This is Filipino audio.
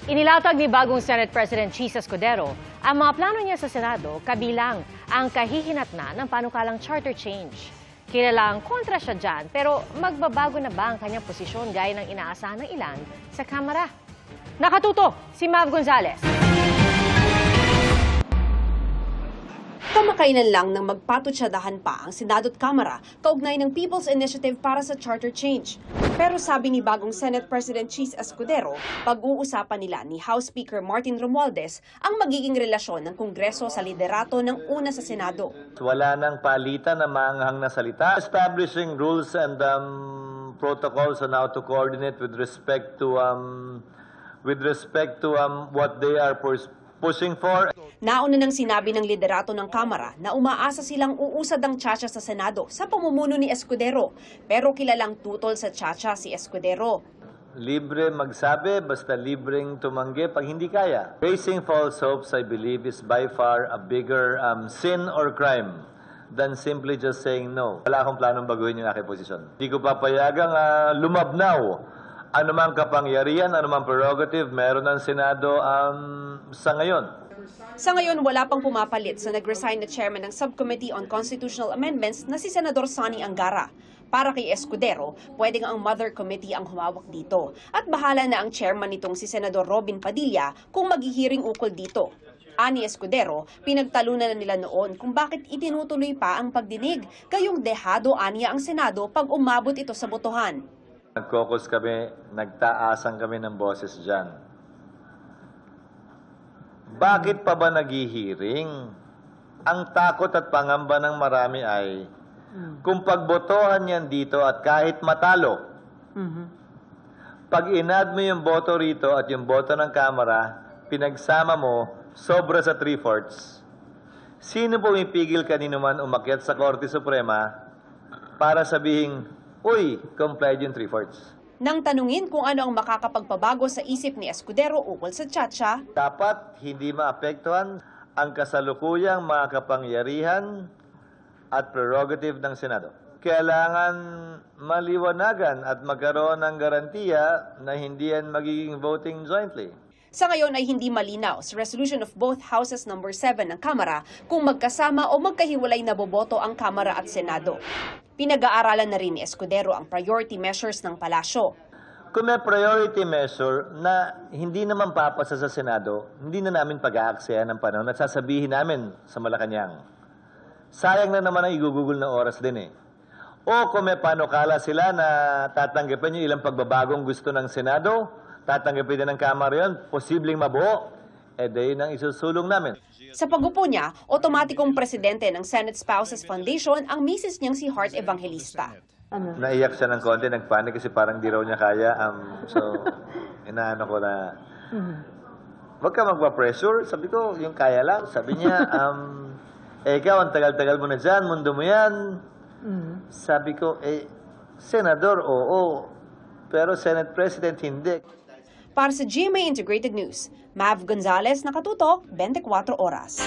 Inilatag ni bagong Senate President Chis Escudero ang mga plano niya sa Senado kabilang ang kahihinatnan ng panukalang charter change. Kilalang kontra siya dyan pero magbabago na ba ang kanyang posisyon gaya ng inaasahan ng ilan sa Kamara? Nakatuto si Mav Gonzalez. Kamakailan lang nang magpatutsadahan pa ang Senado at Kamara kaugnay ng People's Initiative para sa charter change. Pero sabi ni bagong Senate President Chis Escudero, pag-uusapan nila ni House Speaker Martin Romualdez ang magiging relasyon ng Kongreso sa liderato ng una sa Senado. Wala nang palitan na maanghang na salita. Establishing rules and protocols on how to coordinate with respect to what they are pushing for. Nauna nang sinabi ng liderato ng Kamara na umaasa silang uusad ang tsatsya sa Senado sa pamumuno ni Escudero. Pero kilalang tutol sa tsatsya si Escudero. Libre magsabi, basta libreng tumanggi pag hindi kaya. Raising false hopes, I believe, is by far a bigger sin or crime than simply just saying no. Wala akong planong baguhin yung aking posisyon. Hindi ko papayagang lumabnaw. Anumang kapangyarihan, anumang prerogative, meron ng Senado sa ngayon. Sa ngayon, wala pang pumapalit sa nag-resign na chairman ng Subcommittee on Constitutional Amendments na si Senador Sonny Angara. Para kay Escudero, pwedeng ang Mother Committee ang humawak dito. At bahala na ang chairman nitong si Senador Robin Padilla kung maghihiring ukol dito. Ani Escudero, pinagtalunan na nila noon kung bakit itinutuloy pa ang pagdinig, kayong dehado aniya ang Senado pag umabot ito sa botohan. Nag-caucus kami, nagtaasan kami ng boses dyan. Bakit pa ba naghihiring? Ang takot at pangamba ng marami ay kung pagbotohan yan dito at kahit matalo, pag inad mo yung boto rito at yung boto ng Kamara, pinagsama mo, sobra sa 3/4, sino pumipigil kanino man umakyat sa Korte Suprema para sabihin, uy, complied yung 3/4. Nang tanungin kung ano ang makakapagpabago sa isip ni Escudero ukol sa tsatsya, dapat hindi maapektuhan ang kasalukuyang mga kapangyarihan at prerogative ng Senado. Kailangan maliwanagan at magkaroon ng garantiya na hindi yan magiging voting jointly. sa ngayon ay hindi malinaw sa resolution of both Houses No. 7 ng Kamara kung magkasama o magkahiwalay na boboto ang Kamara at Senado. Pinag-aaralan na rin ni Escudero ang priority measures ng palasyo. Kung may priority measure na hindi naman papasa sa Senado, hindi na namin pag-aaksayan ng panahon at sasabihin namin sa Malacanang. Sayang na naman ang igugugol na oras din eh. O kung may panukala sila na tatanggapin yung ilang pagbabagong gusto ng Senado, tatanggapin din ng Kamara yun, posibleng mabuo, yun ang isusulong namin. Sa pag-upo niya, otomatikong presidente ng Senate Spouses Foundation ang misis niyang si Heart Evangelista. Naiyak siya ng konti, nagpanik kasi parang di raw niya kaya. So, inaano ko na, wag ka magpa-pressure. Sabi ko, yung kaya lang. Sabi niya, ikaw, ang tagal-tagal mo na dyan, mundo mo yan. Sabi ko, Senador, oo. Pero Senate President, hindi. Para sa GMA Integrated News, Mav Gonzalez, nakatutok, 24 oras.